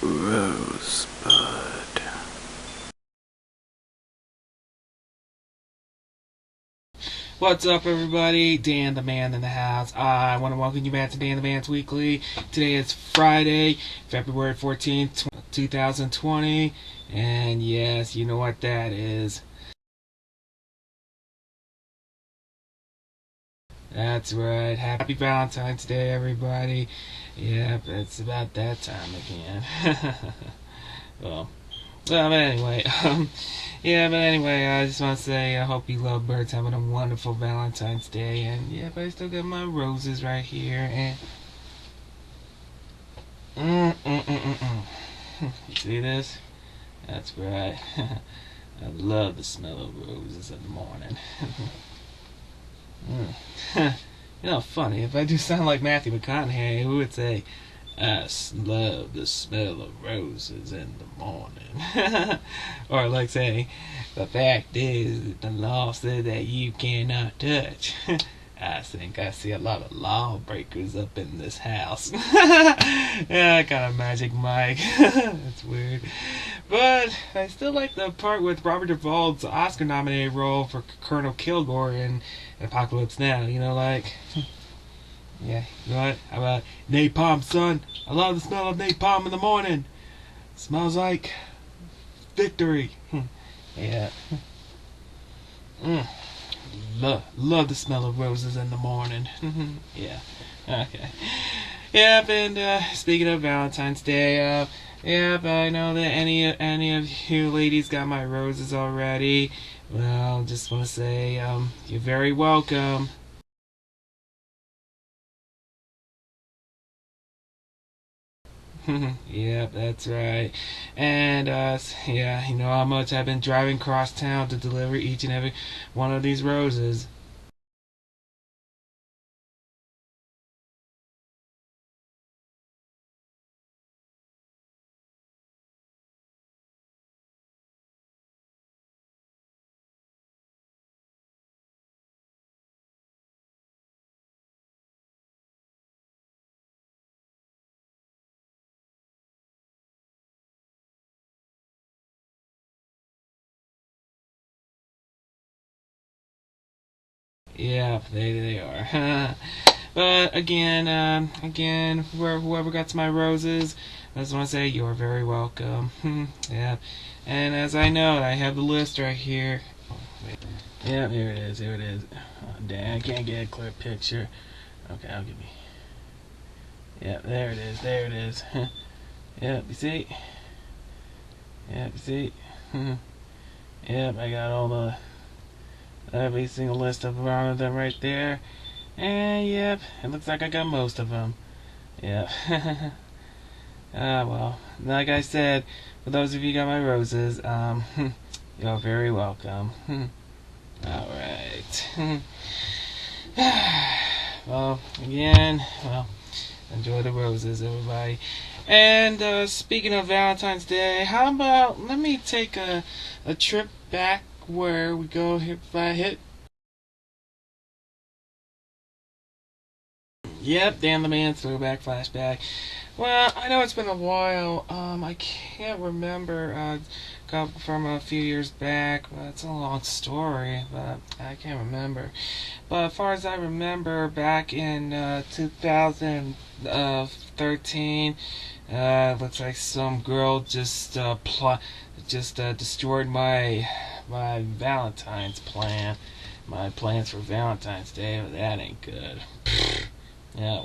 Rosebud. What's up, everybody? Dan the Man in the house. I want to welcome you back to Dan the Man's Weekly. Today is Friday, February 14th, 2020. And yes, you know what that is. That's right. Happy Valentine's Day, everybody. Yep, it's about that time again. But anyway, I just want to say I hope you love birds, having a wonderful Valentine's Day, and yeah, but I still got my roses right here, and you see this? That's right. I love the smell of roses in the morning. You know, funny, if I do sound like Matthew McConaughey, who would say, I love the smell of roses in the morning. Or like saying, the fact is, the law says that you cannot touch. I think I see a lot of lawbreakers up in this house. Yeah, kind of Magic Mike. That's weird. But I still like the part with Robert Duvall's Oscar-nominated role for Colonel Kilgore in Apocalypse Now. You know, like... Yeah, you know what? How about napalm, son? I love the smell of napalm in the morning. Smells like victory. Yeah. Love the smell of roses in the morning. Yeah. Okay. Yep, and speaking of Valentine's Day, yep, I know that any of you ladies got my roses already. Well, just want to say, you're very welcome. Yep, that's right. And yeah, you know how much I've been driving across town to deliver each and every one of these roses. Yeah, they are. But again, whoever got to my roses, I just want to say you're very welcome. Yeah, and as I know, I have the list right here. Oh, wait. Yeah, here it is. Here it is. Oh, dang, I can't get a clear picture. Okay, I'll give you. Yeah, there it is. There it is. Yeah, you see? Yeah, you see? Yep, I got all the every single list of all of them right there. And yep, it looks like I got most of them. Yep. Well, like I said, for those of you who got my roses, you're very welcome. Alright. Well, again, enjoy the roses, everybody. And speaking of Valentine's Day, how about let me take a trip back where we go hit by hit. Yep, Dan the Man, throwback, flashback. Well, I know it's been a while. I can't remember. Got from a few years back. But it's a long story, but I can't remember. But as far as I remember, back in 2013, looks like some girl just destroyed my Valentine's plan. My plans for Valentine's Day, but that ain't good. Yeah,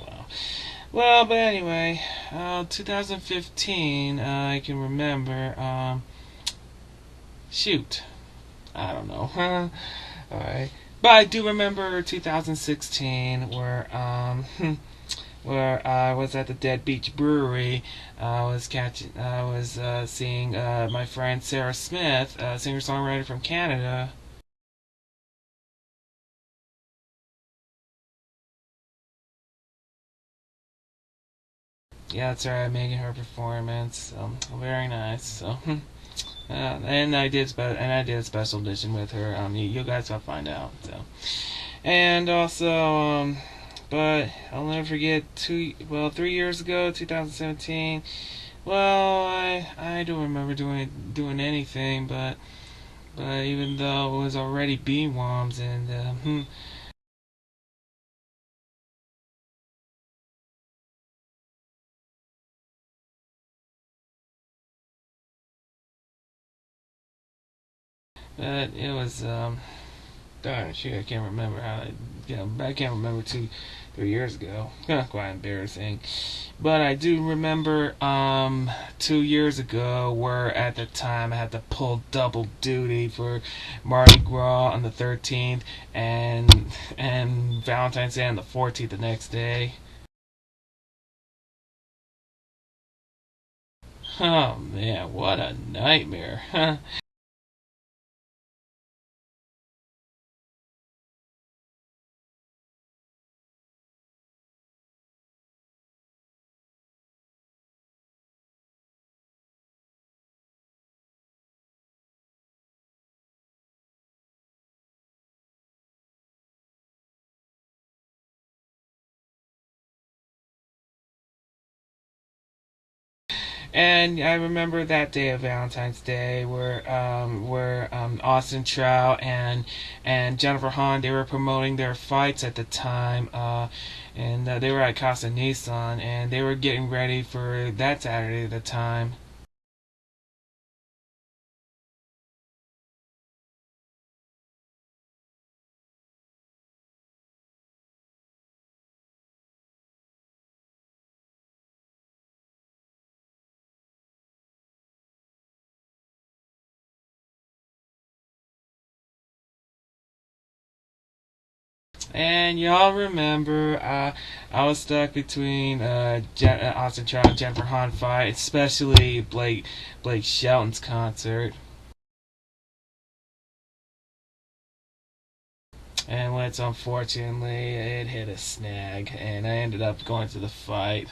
but anyway, 2015, I can remember, shoot, I don't know, alright, but I do remember 2016, where I was at the Dead Beach Brewery. I was seeing, my friend Sarah Smith, a singer-songwriter from Canada. Yeah, that's right, making her performance. Very nice. So, and I did a special edition with her. You guys will find out. So, and also, but I'll never forget 3 years ago, 2017. Well, I don't remember doing anything, but even though it was already B-Woms and but it was darn shoot, I can't remember how I can't remember 3 years ago. Quite embarrassing. But I do remember 2 years ago where at the time I had to pull double duty for Mardi Gras on the 13th and Valentine's Day on the 14th the next day. Oh man, what a nightmare. And I remember that day of Valentine's Day where Austin Trout and Jennifer Hahn, they were promoting their fights at the time, and they were at Casa Nissan and they were getting ready for that Saturday at the time. And y'all remember, I was stuck between Austin Trout and Jennifer Hahn fight, especially Blake Shelton's concert. And which unfortunately it hit a snag, and I ended up going to the fight.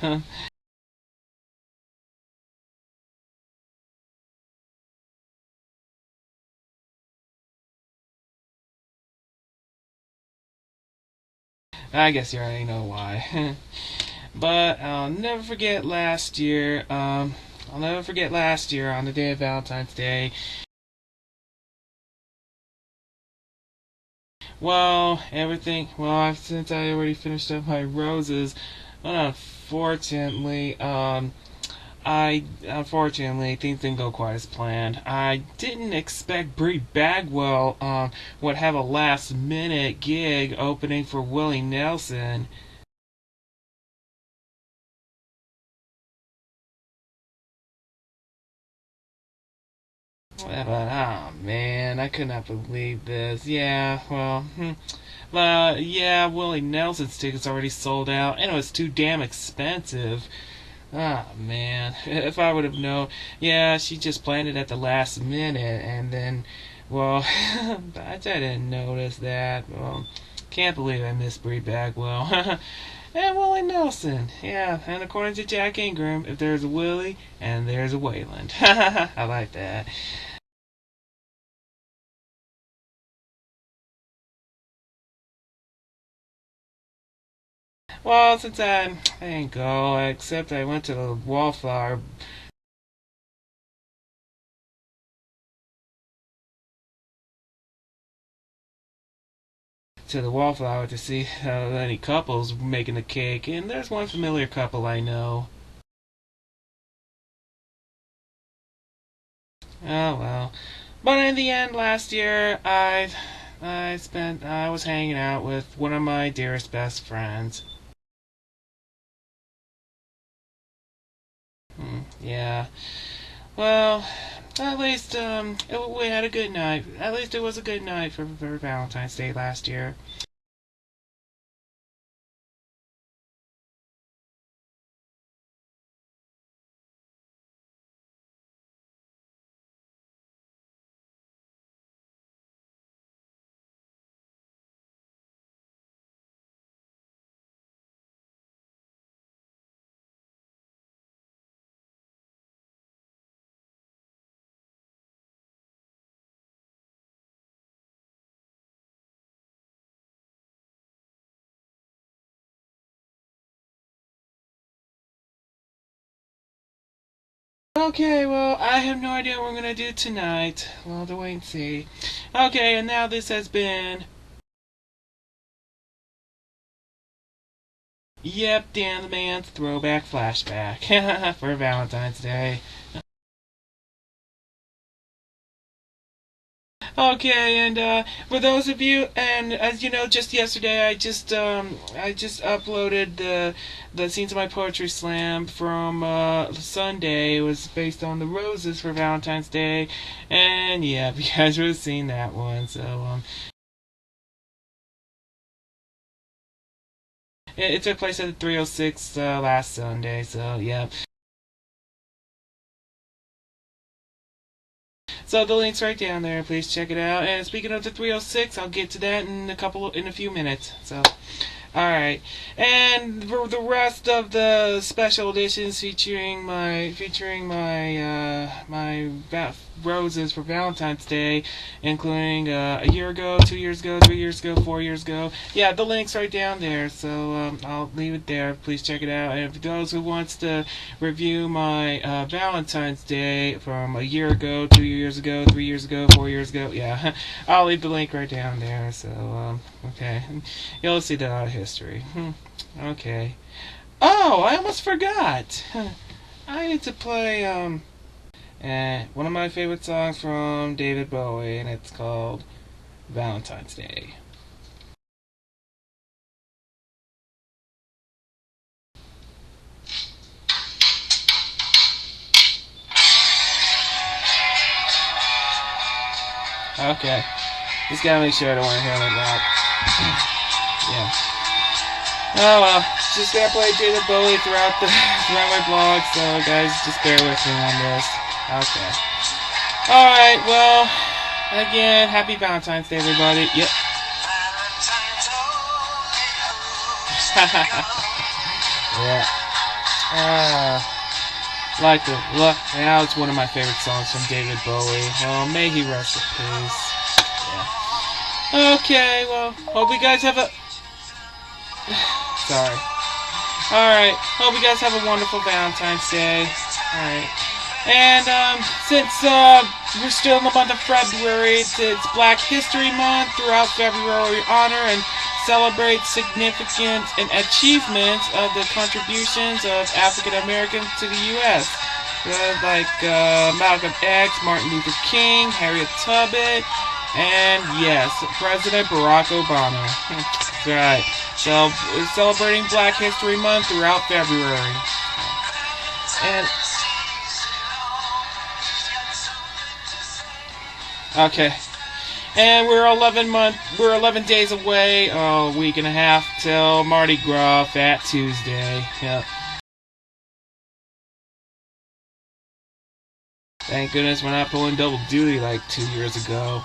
I guess you already know why. But I'll never forget last year. I'll never forget last year on the day of Valentine's Day. Well, everything. Well, since I already finished up my roses, but unfortunately things didn't go quite as planned. I didn't expect Brie Bagwell would have a last minute gig opening for Willie Nelson. But oh man, I could not believe this. Yeah, well, yeah, Willie Nelson's tickets already sold out, and it was too damn expensive. Ah man, if I would have known, yeah, she just planned it at the last minute, and then, well, I didn't notice that. Well, can't believe I missed Brie Bagwell. And Willie Nelson, yeah, and according to Jack Ingram, if there's a Willie, and there's a Wayland. I like that. Well, since I didn't go, except I went to the Wallflower to see any couples making the cake, and there's one familiar couple I know. Oh well. But in the end, last year I was hanging out with one of my dearest best friends. Yeah. Well, at least we had a good night. At least it was a good night for Valentine's Day last year. Okay, well, I have no idea what we're gonna do tonight. We'll have to wait and see. Okay, and now this has been... Yep, Dan the Man's Throwback Flashback for Valentine's Day. Okay, and for those of you, and as you know, just yesterday I just uploaded the scenes of my poetry slam from Sunday. It was based on the roses for Valentine's Day, and yeah, you guys would have seen that one. So it took place at the 306 last Sunday. So yeah. So the link's right down there. Please check it out. And speaking of the 306, I'll get to that in a few minutes. So, all right. And for the rest of the special editions featuring my roses for Valentine's Day, including a year ago, 2 years ago, 3 years ago, 4 years ago. Yeah, the link's right down there. So I'll leave it there. Please check it out. And for those who wants to review my Valentine's Day from a year ago, 2 years ago, 3 years ago, 4 years ago, yeah, I'll leave the link right down there. So okay, you'll see that history. Okay. Oh, I almost forgot. I need to play one of my favorite songs from David Bowie, and it's called Valentine's Day. Okay. Just gotta make sure I don't want to hear like that. Yeah. Oh well, just gonna play David Bowie throughout my blog, so guys, just bear with me on this. Okay. Alright, well, again, happy Valentine's Day, everybody. Yep. Yeah. Like the look. Now it's one of my favorite songs from David Bowie. Oh, may he rest in peace. Yeah. Okay, well, hope you guys have a... Sorry. Alright, hope you guys have a wonderful Valentine's Day. Alright. And, since, we're still in the month of February, it's Black History Month. Throughout February, we honor and celebrate significant and achievements of the contributions of African Americans to the U.S. Like, Malcolm X, Martin Luther King, Harriet Tubman, and, yes, President Barack Obama. That's right. So, we're celebrating Black History Month throughout February. And... Okay. And we're 11 days away, a week and a half, till Mardi Gras, Fat Tuesday. Yep. Thank goodness we're not pulling double duty like 2 years ago.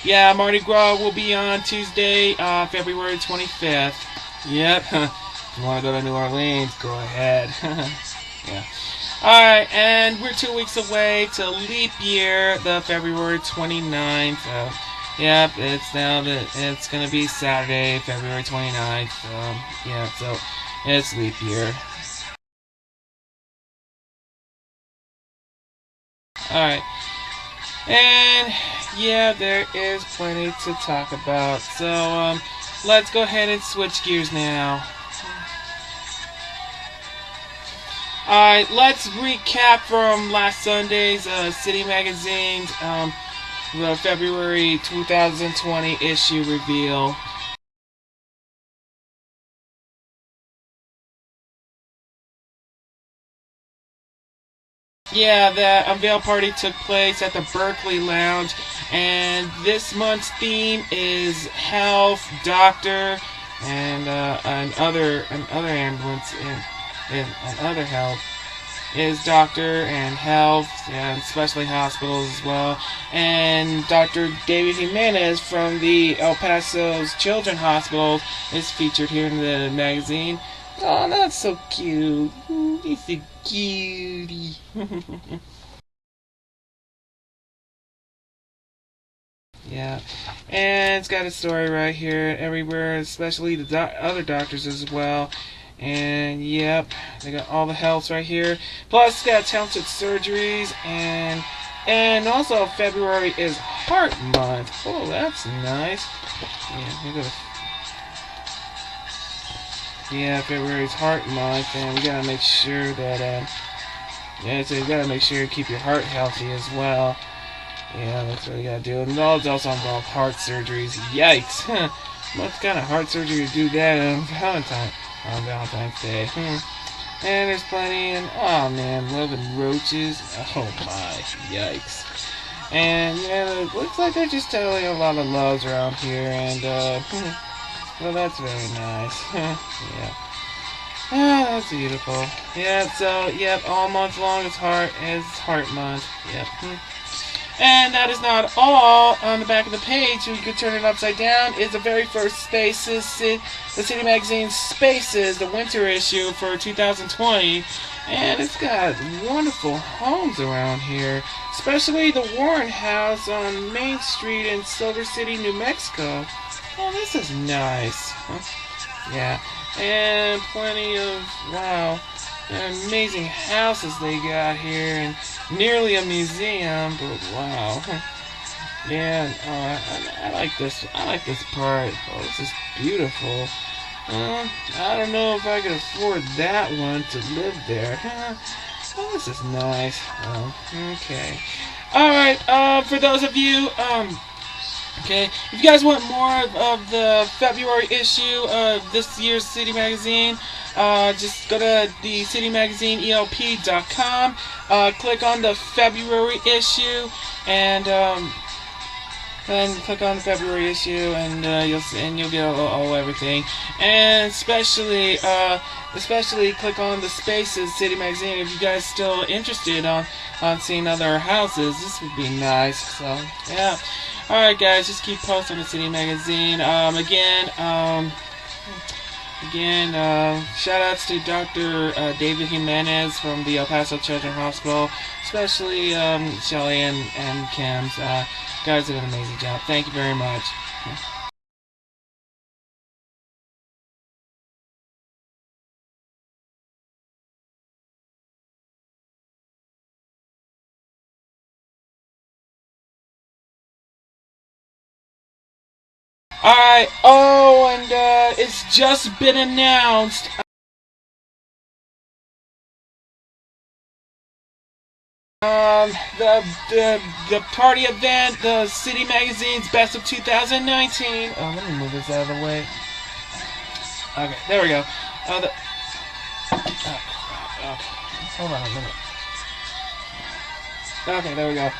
Yeah, Mardi Gras will be on Tuesday, February 25th. Yep. If you want to go to New Orleans, go ahead. Yeah. Alright, and we're 2 weeks away to leap year, the February 29th. Yep, it's gonna be Saturday, February 29th. Yeah, so it's leap year. Alright. And yeah, there is plenty to talk about. So let's go ahead and switch gears now. Alright, let's recap from last Sunday's City Magazine's the February 2020 issue reveal. Yeah, the unveil party took place at the Berkeley Lounge, and this month's theme is health, doctor, and other ambulance and other health is doctor and health, and especially hospitals as well. And Dr. David Jimenez from the El Paso's Children's Hospital is featured here in the magazine. Oh, that's so cute. He's so cutie. Yeah, and it's got a story right here everywhere, especially the other doctors as well. And yep, they got all the healths right here. Plus, got talented surgeries, and also February is Heart Month. Oh, that's nice. Yeah, we go to February's Heart Month, and we gotta make sure that so you gotta make sure you keep your heart healthy as well. Yeah, that's what you gotta do. And those also involve heart surgeries. Yikes! What kind of heart surgery to do that on Valentine's Day? And there's plenty, and oh man, loving roaches. Oh my, yikes! And yeah, it looks like they're just telling a lot of loves around here, and well, that's very nice. Yeah. Ah, that's beautiful. Yeah, so, yep, all month long is Heart Month. Yep. And that is not all. On the back of the page, you could turn it upside down, is the very first Spaces, the City Magazine Spaces, the winter issue for 2020. And it's got wonderful homes around here, especially the Warren House on Main Street in Silver City, New Mexico. Oh, this is nice. Yeah. And plenty of, wow, amazing houses they got here, and nearly a museum, but wow. Yeah, I like this. I like this part. Oh, this is beautiful. I don't know if I could afford that one to live there. Oh, this is nice. Okay. Alright, for those of you, okay, if you guys want more of the February issue of this year's City Magazine, just go to the citymagazineelp.com, click on the February issue, and click on the February issue, and you'll get all everything, and especially click on the Spaces City Magazine if you guys still interested on seeing other houses. This would be nice. So yeah. Alright guys, just keep posting the City Magazine. Again, shout outs to Dr. David Jimenez from the El Paso Children's Hospital, especially Shelly and Kim's. Guys did an amazing job. Thank you very much. Alright, and it's just been announced. The party event, the City Magazine's Best of 2019. Oh, let me move this out of the way. Okay, there we go. Hold on a minute. Okay, there we go.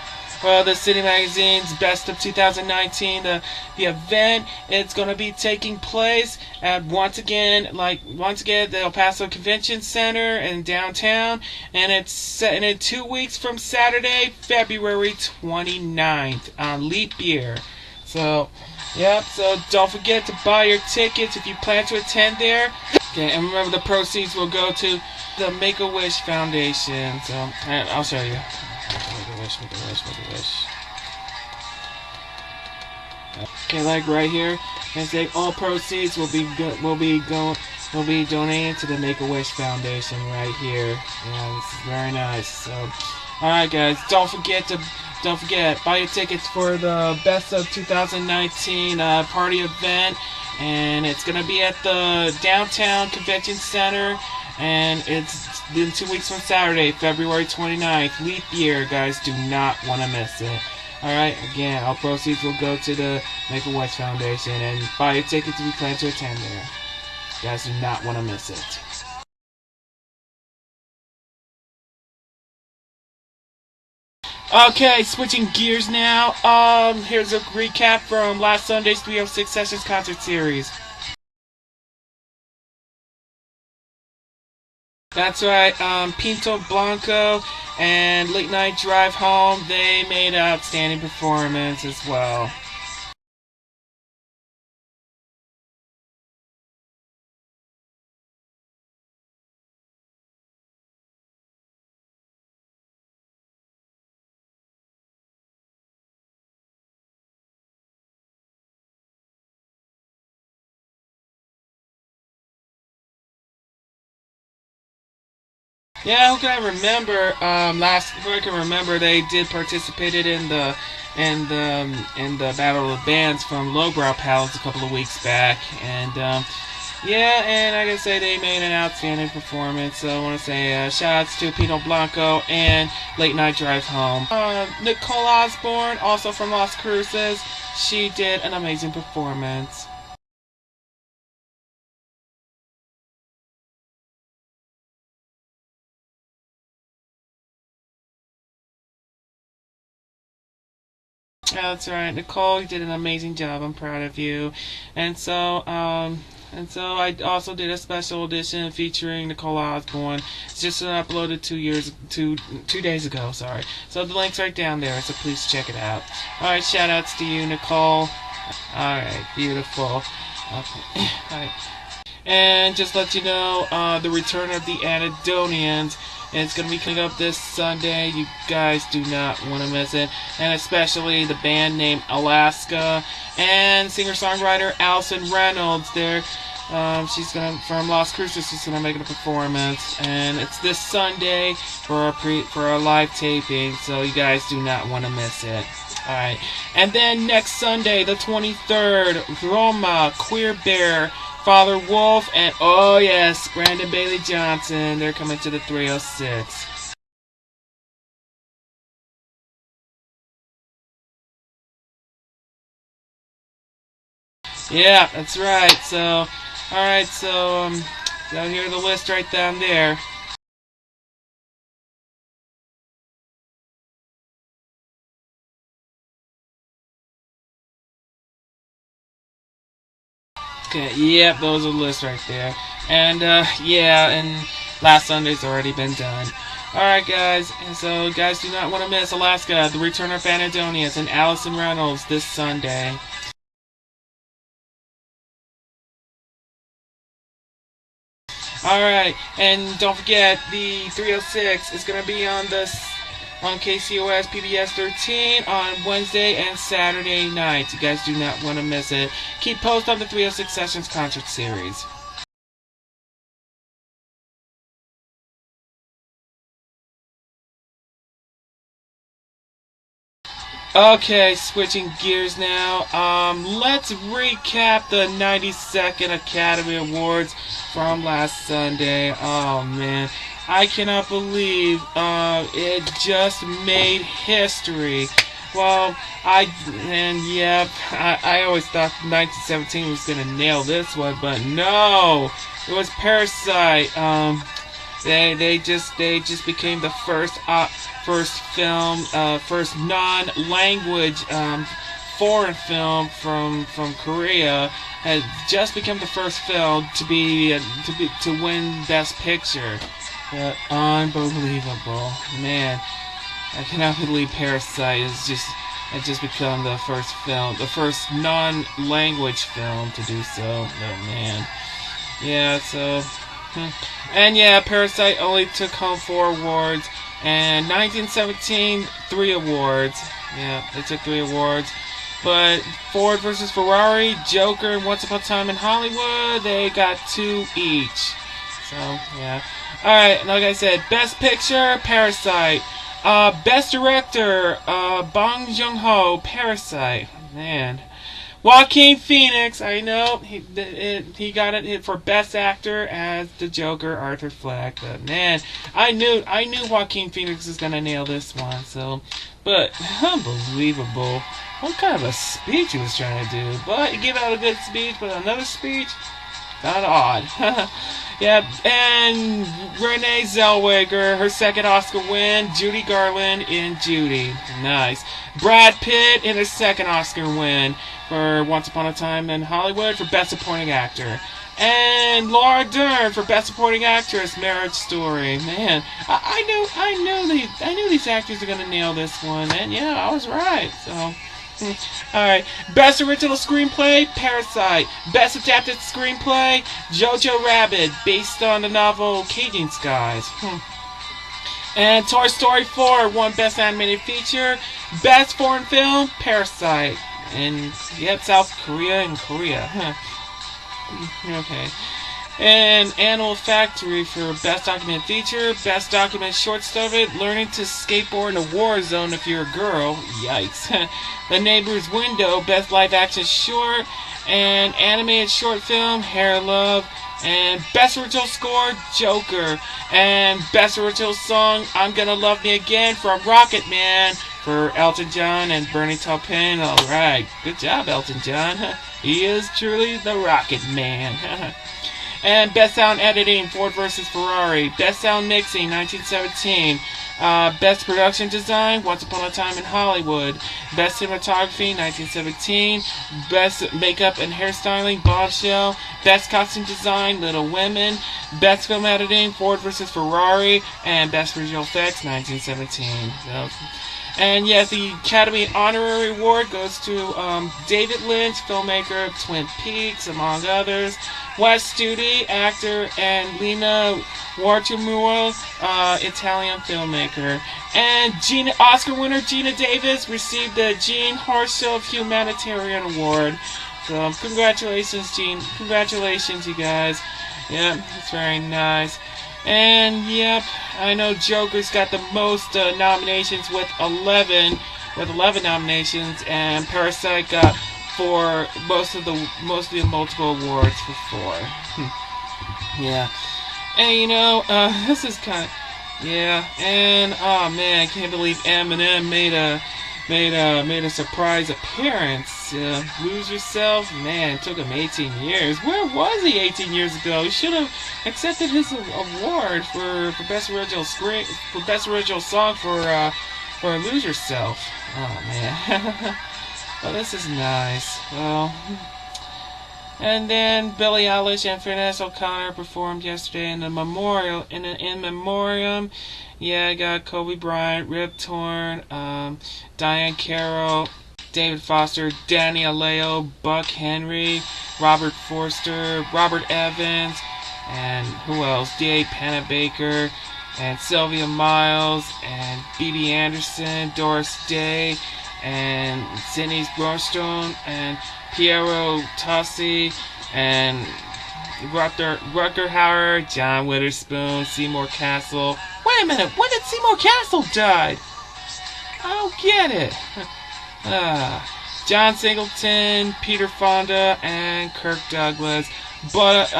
Well, the City Magazine's Best of 2019, the event, it's going to be taking place at once again the El Paso Convention Center in downtown, and it's set in 2 weeks from Saturday, February 29th on leap year. So, yep. So don't forget to buy your tickets if you plan to attend there. Okay, and remember the proceeds will go to the Make-A-Wish Foundation. So I'll show you. Make a wish. Okay, like right here, and say all proceeds will be donated to the Make-A-Wish Foundation right here. Yeah, this is very nice. So, all right, guys, don't forget, buy your tickets for the Best of 2019 party event, and it's gonna be at the Downtown Convention Center. And it's in 2 weeks from Saturday, February 29th. Leap year, guys. Do not want to miss it. Alright, again, all proceeds will go to the Make-A-Wish Foundation. And buy your tickets if you plan to attend there. You guys do not want to miss it. Okay, switching gears now. Here's a recap from last Sunday's 306 Sessions concert series. That's right, Pinto Blanco and Late Night Drive Home, they made an outstanding performance as well. Yeah, who can I remember? Who I can remember, they did participated in the Battle of the Bands from Lowbrow Palace a couple of weeks back, and yeah, and I gotta say they made an outstanding performance. So I want to say shout outs to Pino Blanco and Late Night Drive Home. Nicole Osborne, also from Las Cruces, she did an amazing performance. Yeah, that's right, Nicole. You did an amazing job. I'm proud of you. And so I also did a special edition featuring Nicole Osborne. It's just been uploaded 2 days ago. Sorry. So the link's right down there. So please check it out. All right, shout outs to you, Nicole. All right, beautiful. Okay. All right. And just let you know, the return of the Anhedonians. It's going to be coming up this Sunday. You guys do not want to miss it. And especially the band named Alaska and singer-songwriter Allison Reynolds. She's from Las Cruces. She's gonna make a performance, and it's this Sunday for a live taping. So you guys do not want to miss it. All right, and then next Sunday, the 23rd, Roma, Queer Bear, Father Wolf, and oh yes, Brandon Bailey Johnson. They're coming to the 306. Yeah, that's right. So, alright, so here's the list right down there. Okay, yep, those are the lists right there. And, yeah, and last Sunday's already been done. Alright, guys, and so, guys, do not want to miss Alaska, the return of Anhedonians, and Allison Reynolds this Sunday. Alright, and don't forget, the 306 is going to be on KCOS PBS 13 on Wednesday and Saturday nights. You guys do not want to miss it. Keep posted on the 306 Sessions concert series. Okay, switching gears now. Let's recap the 92nd Academy Awards from last Sunday. Oh man, I cannot believe it just made history. Well, I always thought 1917 was gonna nail this one, but no, it was Parasite. They just became the first film, first non-language foreign film from Korea. Has just become the first film to win Best Picture. Unbelievable, man! I cannot believe Parasite has just become the first non-language film to do so. But man, yeah. So. And yeah, Parasite only took home 4 awards, and 1917, 3 awards. Yeah, they took 3 awards. But Ford versus Ferrari, Joker, and Once Upon a Time in Hollywood, they got 2 each. So, yeah. Alright, like I said, Best Picture, Parasite. Best Director, Bong Joon-ho, Parasite. Man. Joaquin Phoenix, I know he got it for Best Actor as the Joker, Arthur Fleck. But man, I knew Joaquin Phoenix was gonna nail this one. So, but unbelievable! What kind of a speech he was trying to do? But he gave out a good speech, but another speech, kind of odd. Yeah, and Renee Zellweger, her second Oscar win. Judy Garland in Judy. Nice. Brad Pitt in his second Oscar win for Once Upon a Time in Hollywood for Best Supporting Actor. And Laura Dern for Best Supporting Actress, Marriage Story. Man, I knew these actors are gonna nail this one, and yeah, I was right. So. Alright, Best Original Screenplay, Parasite. Best Adapted Screenplay, Jojo Rabbit, based on the novel Caging Skies. And Toy Story 4 won Best Animated Feature. Best Foreign Film, Parasite. And, yep, South Korea and Korea. Okay. And Animal Factory for Best Documented Feature, Best Documented Short Story, Learning to Skateboard in a War Zone if you're a girl. Yikes. The Neighbor's Window, Best Live Action Short, and Animated Short Film, Hair Love, and Best Original Score, Joker, and Best Original Song, I'm Gonna Love Me Again from Rocket Man for Elton John and Bernie Taupin. Alright, good job, Elton John. He is truly the Rocket Man. And Best Sound Editing, Ford vs. Ferrari. Best Sound Mixing, 1917. Best Production Design, Once Upon a Time in Hollywood. Best Cinematography, 1917. Best Makeup and Hairstyling, Bombshell. Best Costume Design, Little Women. Best Film Editing, Ford vs. Ferrari. And Best Visual Effects, 1917. And yeah, the Academy Honorary Award goes to David Lynch, filmmaker of Twin Peaks, among others. Wes Studi, actor, and Lina Wartimura, Italian filmmaker. And Oscar winner Gina Davis received the Jean Horshove Humanitarian Award. So congratulations, Jean. Congratulations, you guys. Yep, it's very nice. And yep, I know Joker's got the most nominations with 11 nominations, and Parasite got for most of the multiple awards for 4. Yeah, and you know, this is kind of, yeah, and oh man, I can't believe Eminem made a surprise appearance. Lose Yourself, man, it took him 18 years. Where was he 18 years ago? He should have accepted his award for best original song for Lose Yourself. Oh man. Well, this is nice. Well, and then Billie Eilish and Vanessa O'Connor performed yesterday in the memoriam. Yeah, I got Kobe Bryant, Rip Torn, Diane Carroll, David Foster, Danny Aleo, Buck Henry, Robert Forster, Robert Evans, and who else? D.A. Pennebaker, and Sylvia Miles, and B.B. Anderson, Doris Day, and Sidney Brunstone, and Piero Tossi, and Rutger Hauer, John Witherspoon, Seymour Castle. Wait a minute, when did Seymour Castle die? I don't get it. John Singleton, Peter Fonda, and Kirk Douglas. But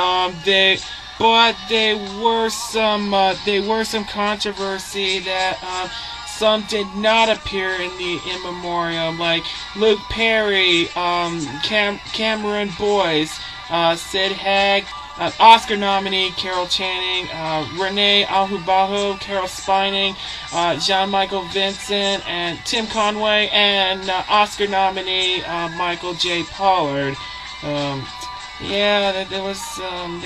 there were some controversy that some did not appear in the in memoriam, like Luke Perry, Cameron Boyce, Sid Haig, Oscar nominee Carol Channing, Renee Ahubaho, Carol Spining, Jean-Michael Vincent, and Tim Conway, and Oscar nominee Michael J. Pollard. Yeah, there was some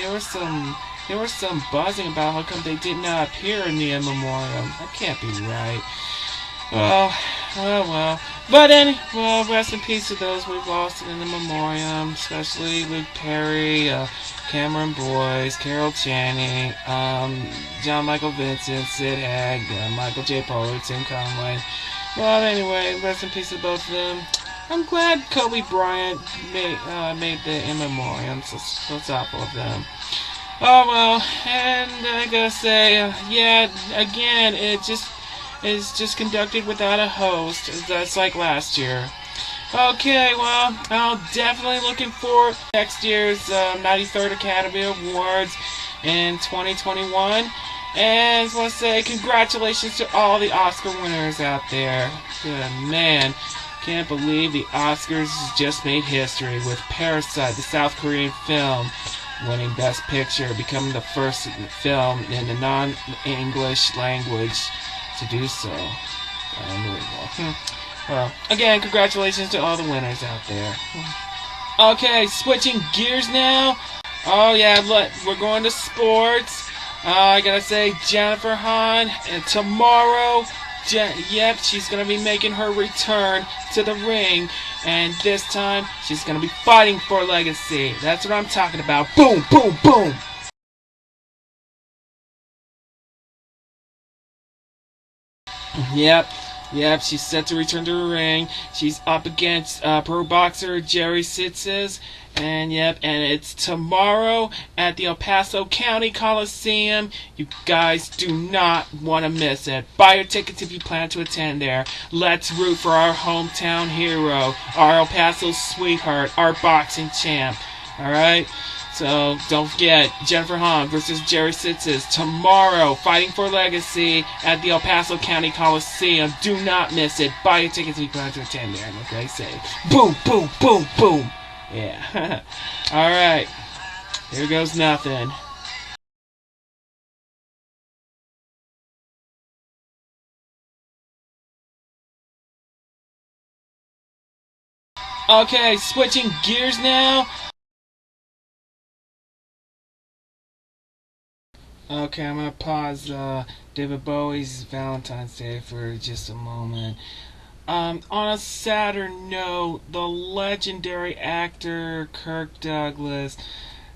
buzzing about how come they did not appear in the in memoriam. That can't be right. Well. But rest in peace to those we've lost in the memoriam, especially Luke Perry, Cameron Boyce, Carol Channing, John Michael Vincent, Sid Haig, Michael J. Pollard, Tim Conway. Well, anyway, rest in peace to both of them. I'm glad Kobe Bryant made the in memoriam, so top of them. Oh well, and I gotta say, yeah, again, it's just conducted without a host. That's like last year. Okay, well, I'm definitely looking forward to next year's 93rd Academy Awards in 2021. And I just want to say congratulations to all the Oscar winners out there. Good man. Can't believe the Oscars just made history with Parasite, the South Korean film, winning Best Picture, becoming the first film in the non-English language to do so. Unbelievable. Well, again, congratulations to all the winners out there. Okay, switching gears now. Oh yeah, look, we're going to sports. I gotta say, Jennifer Hahn, and tomorrow, yep, she's gonna be making her return to the ring, and this time, she's gonna be fighting for legacy. That's what I'm talking about. Boom, boom, boom! Yep, she's set to return to the ring. She's up against pro boxer Jerry Sitzes, And yep, and it's tomorrow at the El Paso County Coliseum. You guys do not want to miss it. Buy your tickets if you plan to attend there. Let's root for our hometown hero, our El Paso sweetheart, our boxing champ. Alright? So don't forget, Jennifer Hahn versus Jerry Sitzes tomorrow, fighting for legacy at the El Paso County Coliseum. Do not miss it. Buy your tickets if you plan to attend there. And like I say, boom, boom, boom, boom. Yeah. Alright. Here goes nothing. Okay, switching gears now. Okay, I'm gonna pause David Bowie's Valentine's Day for just a moment. On a sadder note, the legendary actor Kirk Douglas,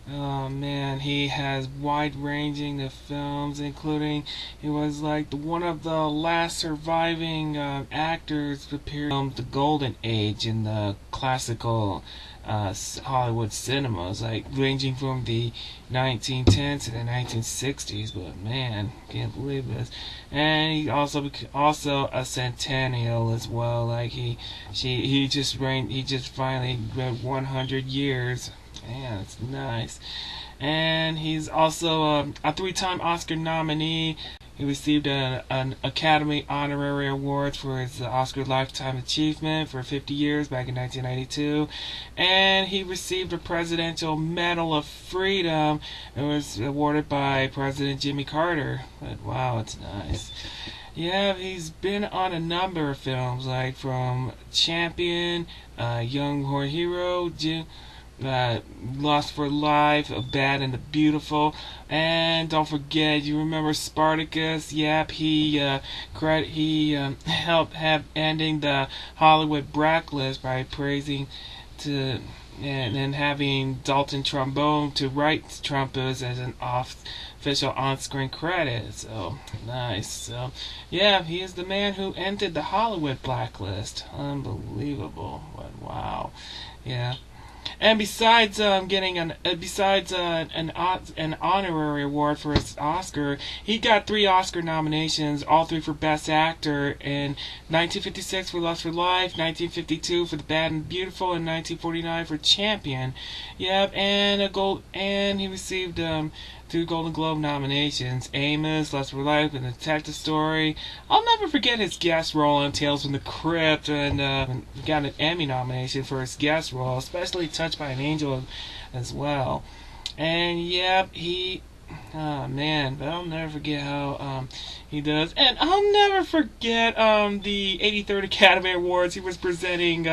oh man, he has wide-ranging the films, including he was like one of the last surviving actors to appear in the golden age in the classical Hollywood cinemas, like ranging from the 1910s to the 1960s. But man, can't believe this. And he also a centennial as well. Like he just finally read 100 years. Man, it's nice. And he's also a three-time Oscar nominee. He received an Academy Honorary Award for his Oscar Lifetime Achievement for 50 years back in 1992. And he received a Presidential Medal of Freedom. It was awarded by President Jimmy Carter. But wow, it's nice. Yeah, he's been on a number of films, like from Champion, Young War Hero, Lost for Life, Bad and the Beautiful, and don't forget, you remember Spartacus? Yep, he helped have ending the Hollywood blacklist by praising to and then having Dalton Trombone to write trumpets as an official on-screen credit. So nice. So yeah, he is the man who ended the Hollywood blacklist. Unbelievable. But wow. Yeah. And besides getting an honorary award for his Oscar, he got 3 Oscar nominations, all 3 for Best Actor in 1956 for Lust for Life, 1952 for The Bad and Beautiful, and 1949 for Champion. Yep, and he received 2 Golden Globe nominations: Amos, Lust for Life, and The Detective Story. I'll never forget his guest role on Tales from the Crypt, and got an Emmy nomination for his guest role, especially Touched by an Angel as well. And yep, oh man, but I'll never forget how he does. And I'll never forget the 83rd Academy Awards. He was presenting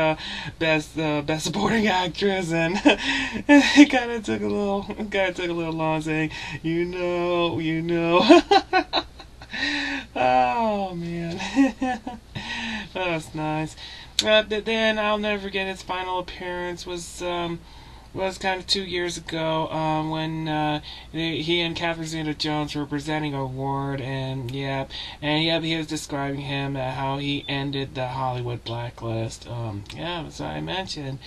best supporting actress, and it kind of took a little long, saying, you know. Oh man, that was nice. But then I'll never forget his final appearance was kind of 2 years ago when he and Catherine Zeta-Jones were presenting an award, and he was describing him how he ended the Hollywood blacklist. As I mentioned,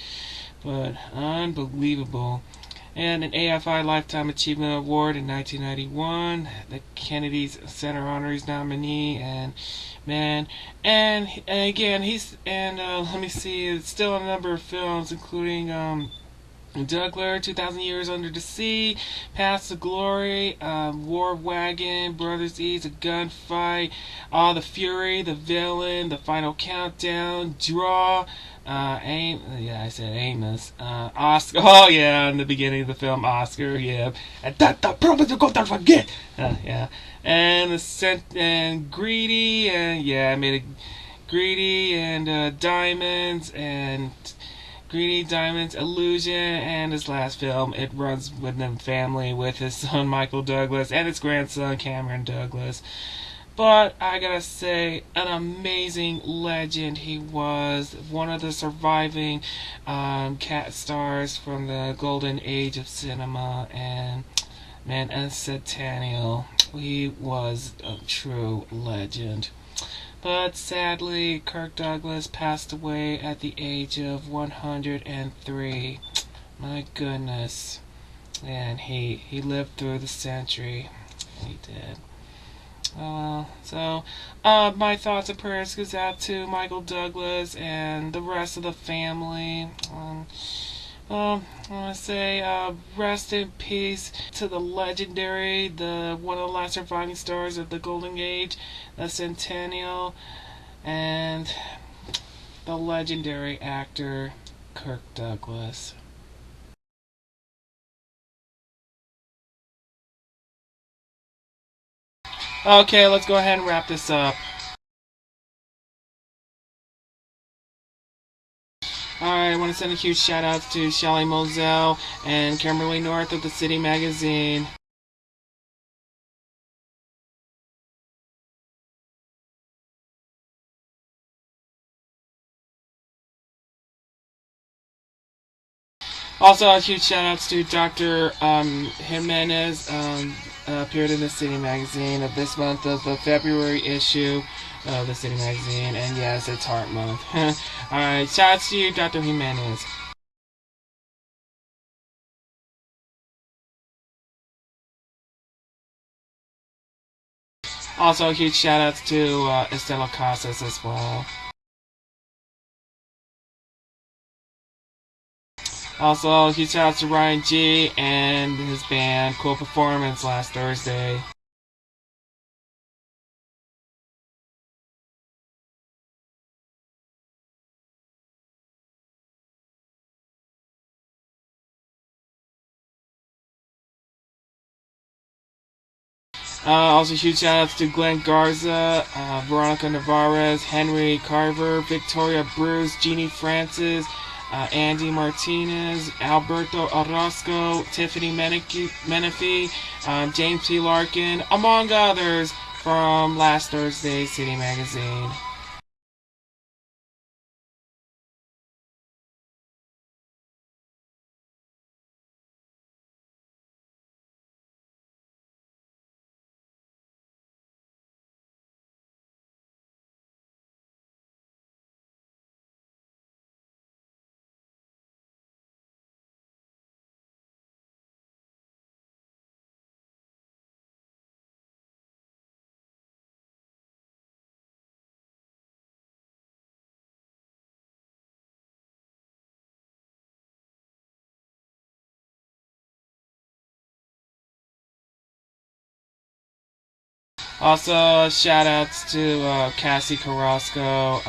but unbelievable. And an AFI Lifetime Achievement Award in 1991, the Kennedy's Center Honorees nominee, and again let me see, it's still a number of films, including Juggler, 2,000 Years Under the Sea, Paths to Glory, War Wagon, Brothers East, A Gunfight, All the Fury, The Villain, The Final Countdown, Draw, I said Amos, Oscar, oh yeah, in the beginning of the film, Oscar, yeah, and that promise you don't forget, yeah, and Greedy, and I made it Greedy, and Diamonds, and Greedy, Diamonds, Illusion, and his last film, It Runs Within the Family, with his son Michael Douglas and his grandson Cameron Douglas. But I gotta say, an amazing legend he was, one of the surviving cat stars from the golden age of cinema, and a centennial. He was a true legend. But sadly, Kirk Douglas passed away at the age of 103. My goodness. And he lived through the century. He did. Oh, well. So, my thoughts and prayers goes out to Michael Douglas and the rest of the family. I want to say rest in peace to the legendary, the one of the last surviving stars of the Golden Age, the Centennial, and the legendary actor Kirk Douglas. Okay, let's go ahead and wrap this up. Alright, I want to send a huge shout out to Shelly Moselle and Kimberly North of the City Magazine. Also, a huge shout outs to Dr. Jimenez, appeared in the City Magazine of this month of the February issue of the City Magazine. And yes, it's Heart Month. Alright, shout outs to you, Dr. Jimenez. Also, a huge shout outs to Estela Casas as well. Also, huge shout outs to Ryan G and his band Cool Performance last Thursday. Also, huge shout outs to Glenn Garza, Veronica Navarez, Henry Carver, Victoria Bruce, Jeannie Francis, Andy Martinez, Alberto Orozco, Tiffany Menifee, James P. Larkin, among others, from last Thursday's City Magazine. Also, shout outs to Cassie Carrasco,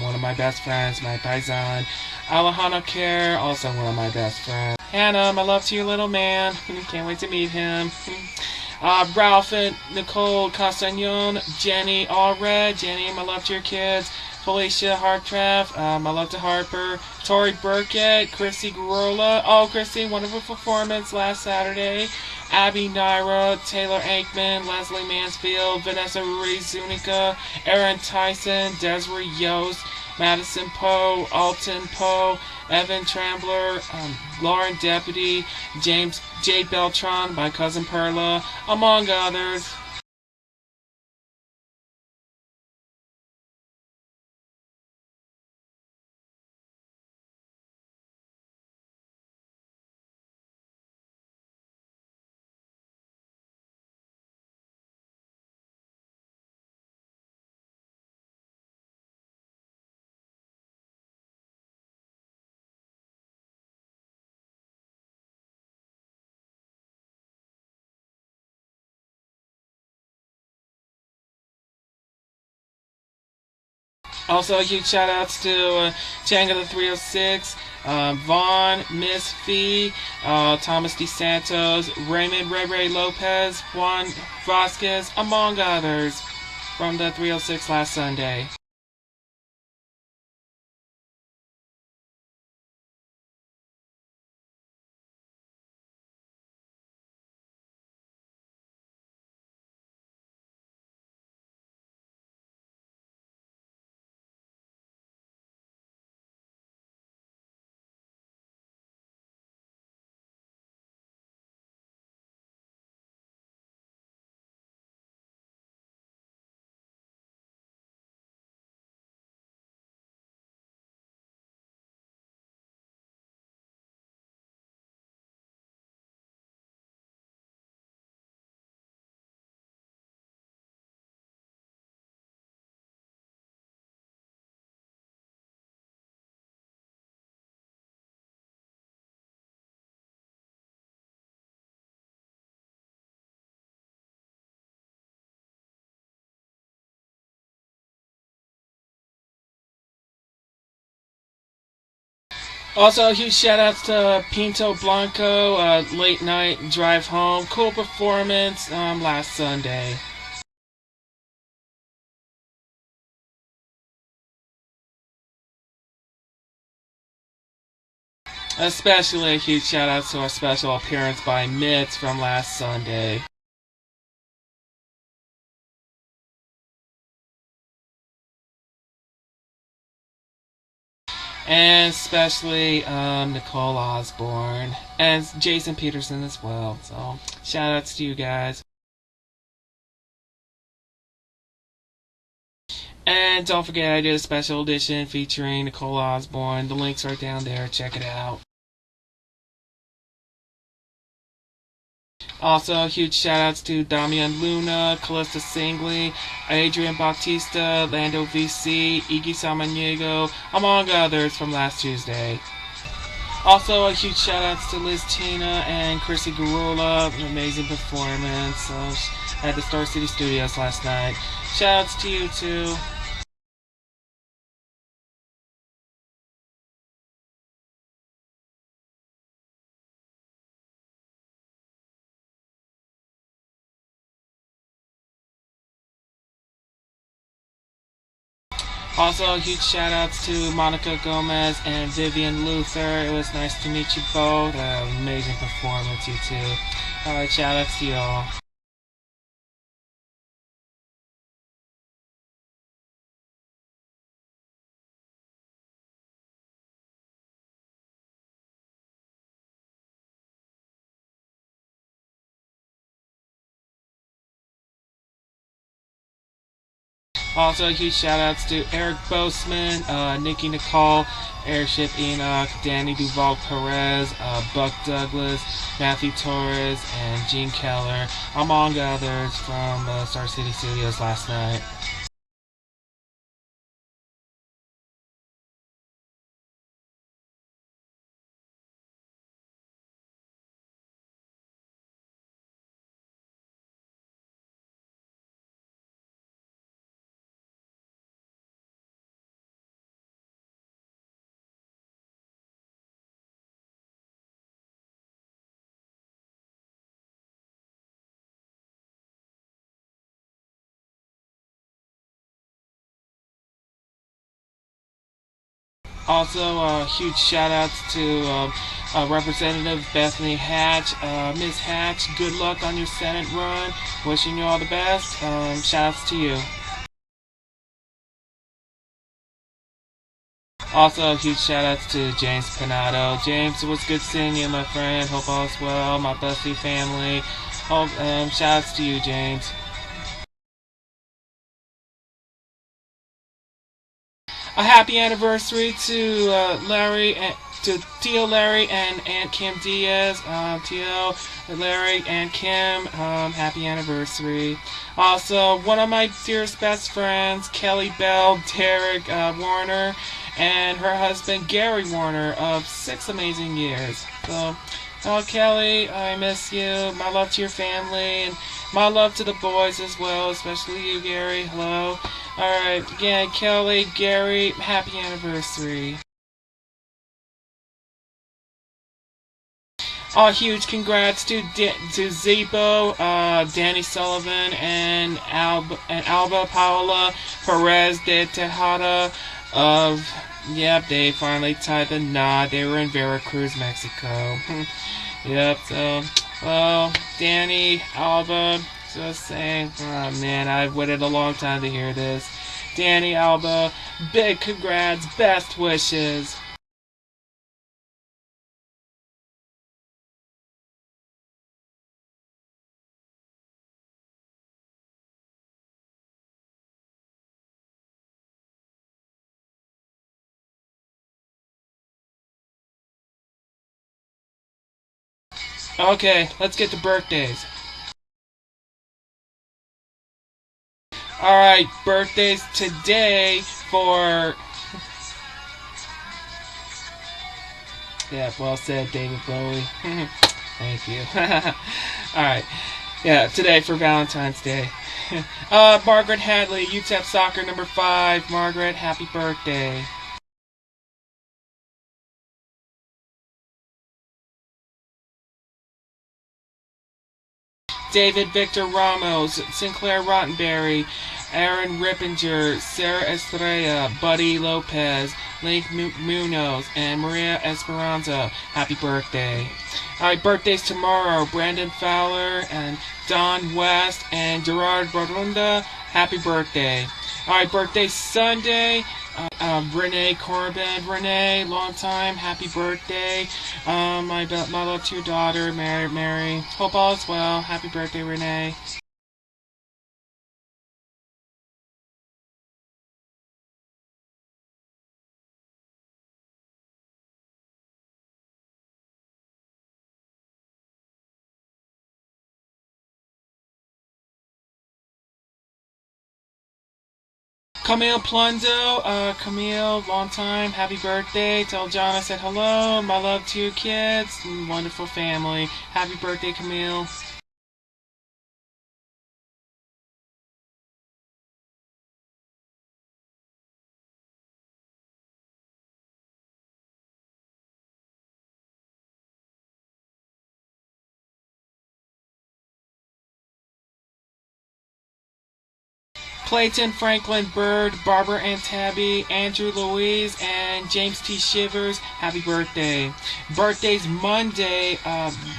one of my best friends, my paisan. Alejandro Kerr, also one of my best friends. Hannah, my love to your little man. Can't wait to meet him. Ralph and Nicole Castagnon, Jenny Allred, Jenny, my love to your kids. Felicia Hartranft, my love to Harper. Tori Burkett, Chrissy Garola. Oh, Chrissy, wonderful performance last Saturday. Abby Naira, Taylor Aikman, Leslie Mansfield, Vanessa Ruiz Zuniga, Aaron Tyson, Desiree Yost, Madison Poe, Alton Poe, Evan Trambler, Lauren Deputy, James J. Beltran, my cousin Perla, among others. Also, a huge shout outs to Changa the 306, Vaughn, Miss Fee, Thomas DeSantos, Raymond Ray Ray Lopez, Juan Vasquez, among others, from the 306 last Sunday. Also, huge shout outs to Pinto Blanco, late night drive home. Cool performance last Sunday. Especially a huge shout out to our special appearance by Mitz from last Sunday. And especially Nicole Osborne and Jason Peterson as well. So shout outs to you guys. And don't forget, I did a special edition featuring Nicole Osborne. The links are down there. Check it out. Also, huge shoutouts to Damian Luna, Callista Singley, Adrian Bautista, Lando VC, Iggy Samaniego, among others from last Tuesday. Also, a huge shoutouts to Liz Tina and Chrissy Garola, an amazing performance at the Star City Studios last night. Shoutouts to you too. Also, huge shout outs to Monica Gomez and Vivian Luther. It was nice to meet you both. Amazing performance, you two. Alright, shout outs to y'all. Also, huge shout outs to Eric Boseman, Nikki Nicole, Airship Enoch, Danny Duval Perez, Buck Douglas, Matthew Torres, and Gene Keller, among others from Star City Studios last night. Also, huge shout outs to Representative Bethany Hatch. Ms. Hatch, good luck on your Senate run. Wishing you all the best. Shout outs to you. Also, huge shout outs to James Panado. James, it was good seeing you, my friend. Hope all is well. My Busty family. Hope, shout outs to you, James. A happy anniversary to Larry and to Tio Larry and Aunt Kim Diaz. Tio, Larry, and Kim, happy anniversary. Also, one of my dearest best friends, Kelly Bell, Derek Warner, and her husband, Gary Warner, of 6 amazing years. So, oh, Kelly, I miss you. My love to your family, and my love to the boys as well, especially you, Gary. Hello. Alright, again, Kelly, Gary, happy anniversary. Oh, huge congrats to Zebo, Danny Sullivan, and Alba Paola Perez de Tejada of... Yep, they finally tied the knot. They were in Veracruz, Mexico. Yep, so... Well, Danny, Alba, just saying... Oh, man, I've waited a long time to hear this. Danny, Alba, big congrats, best wishes. Okay, let's get to birthdays. Alright, birthdays today for... Yeah, well said, David Bowie. Thank you. Alright, yeah, today for Valentine's Day. Margaret Hadley, UTEP Soccer number 5. Margaret, happy birthday. David Victor Ramos, Sinclair Rottenberry, Aaron Rippinger, Sarah Estrella, Buddy Lopez, Link Munoz, and Maria Esperanza. Happy birthday. Alright, birthdays tomorrow. Brandon Fowler and Don West and Gerard Barunda. Happy birthday. Alright, birthday Sunday. Renee Corbin. Renee, long time. Happy birthday. My love to your daughter, Mary. Hope all is well. Happy birthday, Renee. Camille Plundo, Camille, long time, happy birthday. Tell John I said hello. My love to your kids, wonderful family. Happy birthday, Camille. Clayton Franklin Bird, Barbara and Tabby, Andrew Louise, and James T. Shivers, happy birthday. Birthdays Monday,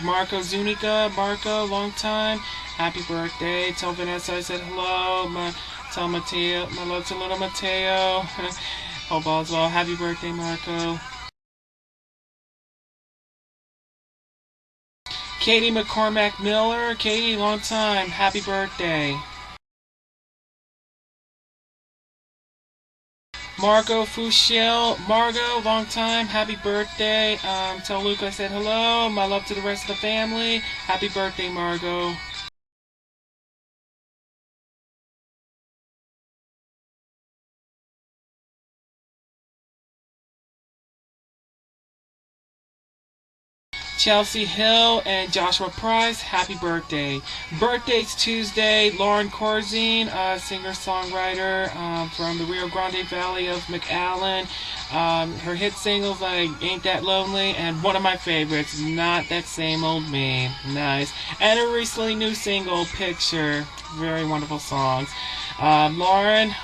Marco Zuniga, Marco, long time, happy birthday. Tell Vanessa I said hello. Tell Mateo, my love to little Mateo. Hope all's well. Happy birthday, Marco. Katie McCormack Miller, Katie, long time, happy birthday. Margot Fuchil, Margot, long time, happy birthday. Tell Luke I said hello. My love to the rest of the family. Happy birthday, Margot. Chelsea Hill and Joshua Price, happy birthday. Birthdays Tuesday, Lauren Corzine, singer-songwriter from the Rio Grande Valley of McAllen. Her hit singles like Ain't That Lonely and one of my favorites, Not That Same Old Me. Nice. And her recently new single, Picture. Very wonderful songs. Lauren,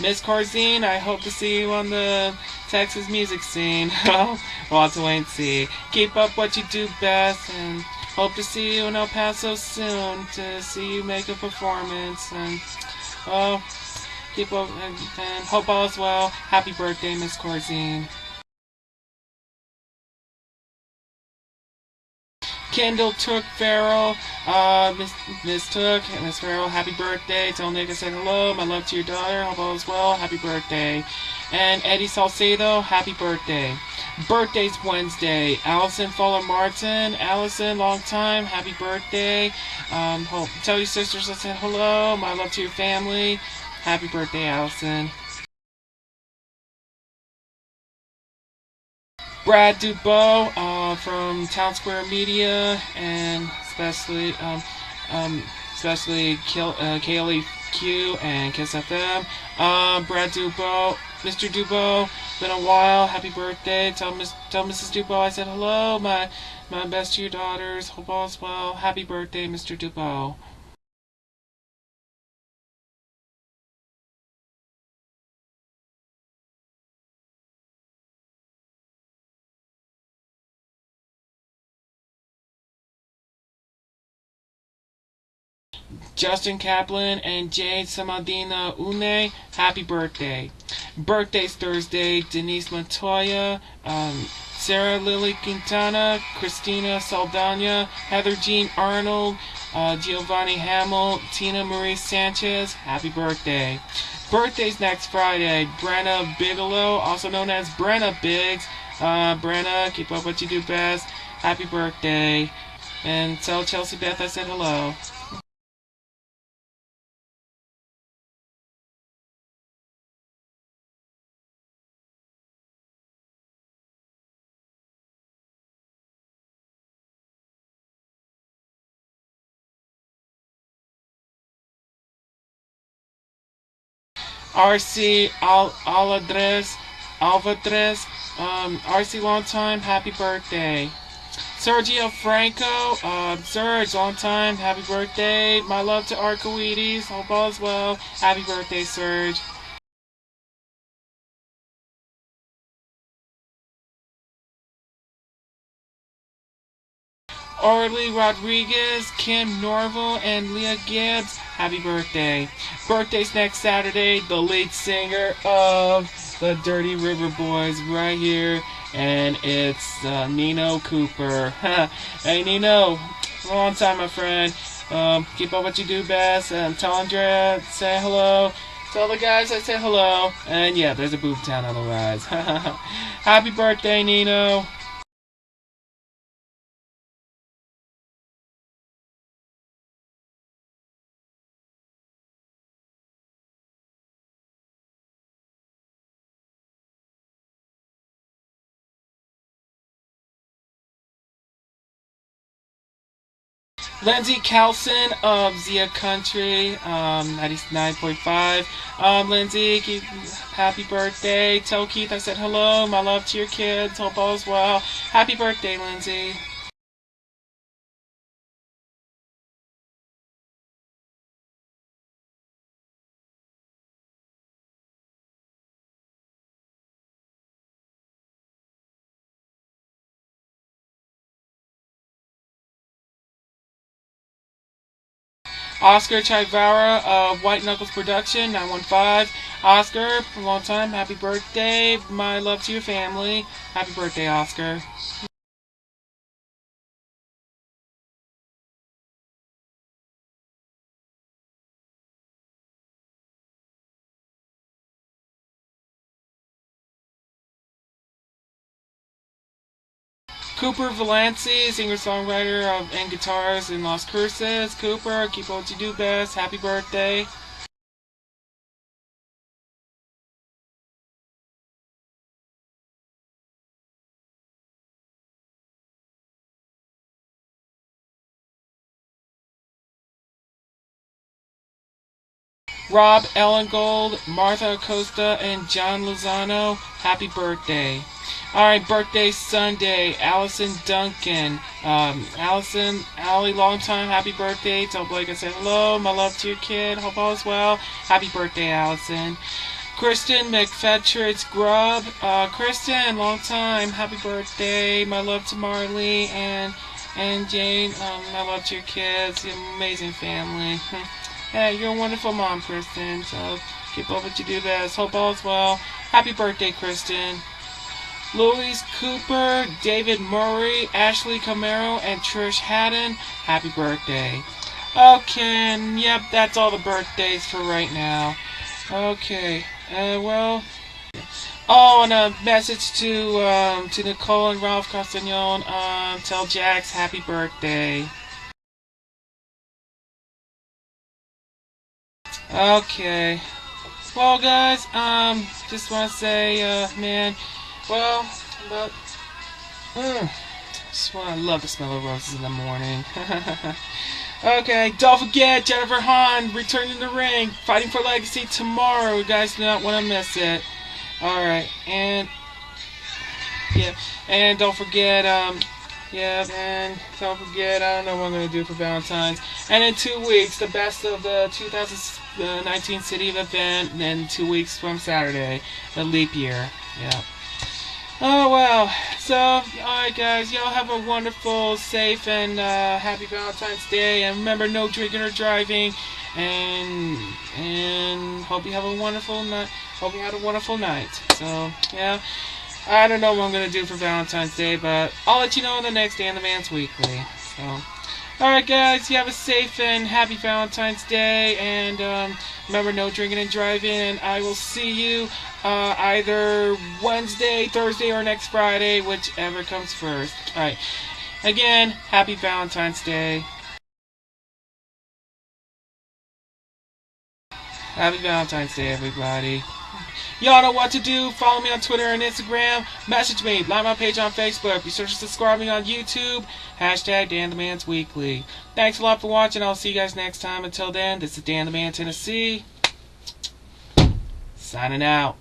Miss Corzine, I hope to see you on the Texas music scene. We'll have to wait and see. Keep up what you do best, and hope to see you in El Paso soon to see you make a performance. And keep up and hope all is well. Happy birthday, Miss Corzine. Kendall Took Farrell, Miss Took, and Miss Farrell, happy birthday. Tell Nick I said hello. My love to your daughter. Hope all is well. Happy birthday. And Eddie Salcedo, happy birthday. Birthdays Wednesday. Allison Fuller Martin. Allison, long time. Happy birthday. Tell your sisters I said hello. My love to your family. Happy birthday, Allison. Brad Dubow from Town Square Media, and especially Kaylee Q and Kiss FM. Brad Dubow, Mr. Dubow, been a while. Happy birthday. Tell Mrs. Dubow I said hello. My best to your daughters. Hope all is well. Happy birthday, Mr. Dubow. Justin Kaplan and Jade Samadina Une, happy birthday. Birthdays Thursday, Denise Montoya, Sarah Lily Quintana, Christina Saldana, Heather Jean Arnold, Giovanni Hamill, Tina Marie Sanchez, happy birthday. Birthdays next Friday, Brenna Bigelow, also known as Brenna Biggs. Brenna, keep up what you do best. Happy birthday. And tell Chelsea Beth I said hello. RC Alvadres, RC long time, happy birthday. Sergio Franco, Serge, long time, happy birthday. My love to Arcoides, hope all is well. Happy birthday, Serge. Orly Rodriguez, Kim Norval, and Leah Gibbs, happy birthday. Birthday's next Saturday, the lead singer of the Dirty River Boys right here, and it's Nino Cooper. Hey Nino, long time my friend. Keep up what you do best. Tell Andrea, say hello. Tell the guys I say hello. And yeah, there's a boob town on the rise. Happy birthday, Nino. Lindsay Carlson of Zia Country, 99.5. Lindsay, happy birthday. Tell Keith I said hello. My love to your kids. Hope all is well. Happy birthday, Lindsay. Oscar Chivara of White Knuckles Production, 915. Oscar, a long time, happy birthday. My love to your family. Happy birthday, Oscar. Cooper Valenci, singer-songwriter and guitarist in Las Cruces. Cooper, keep up what you do best. Happy birthday. Rob Ellengold, Martha Acosta, and John Lozano, happy birthday. Alright, birthday Sunday, Allison Duncan. Allison, Allie, long time, happy birthday. Tell Blake I said hello, my love to your kid, hope all is well. Happy birthday, Allison. Kristen McFetridge Grubb. Kristen, long time, happy birthday. My love to Marley and Jane. My love to your kids, your amazing family. Hey, you're a wonderful mom, Kristen, so keep up what you do best. Hope all is well. Happy birthday, Kristen. Louise Cooper, David Murray, Ashley Camaro, and Trish Haddon, happy birthday. Okay, and yep, that's all the birthdays for right now. Okay, well... Oh, and a message to Nicole and Ralph Castagnon. Tell Jax happy birthday. Okay. Well, guys, just want to say, man, well, but, I love the smell of roses in the morning. Okay, don't forget, Jennifer Hahn returning to the ring, fighting for legacy tomorrow. You guys do not want to miss it. Alright, and, yeah, and don't forget, yeah, and don't forget, I don't know what I'm going to do for Valentine's. And in 2 weeks, the best of the 2019 City of Event, and then 2 weeks from Saturday, the leap year. Yeah. Oh, well. So, alright guys, y'all have a wonderful, safe, and happy Valentine's Day. And remember, no drinking or driving. And hope you have a wonderful night. Hope you had a wonderful night. So, yeah. I don't know what I'm going to do for Valentine's Day, but I'll let you know in the next Dan the Man's Weekly. So, alright guys, you have a safe and happy Valentine's Day, and remember, no drinking and driving, and I will see you either Wednesday, Thursday, or next Friday, whichever comes first. Alright, again, happy Valentine's Day. Happy Valentine's Day, everybody. Y'all know what to do. Follow me on Twitter and Instagram. Message me. Like my page on Facebook. Be sure to subscribe me on YouTube. Hashtag Dan the Man's Weekly. Thanks a lot for watching. I'll see you guys next time. Until then, this is Dan the Man, Tennessee. Signing out.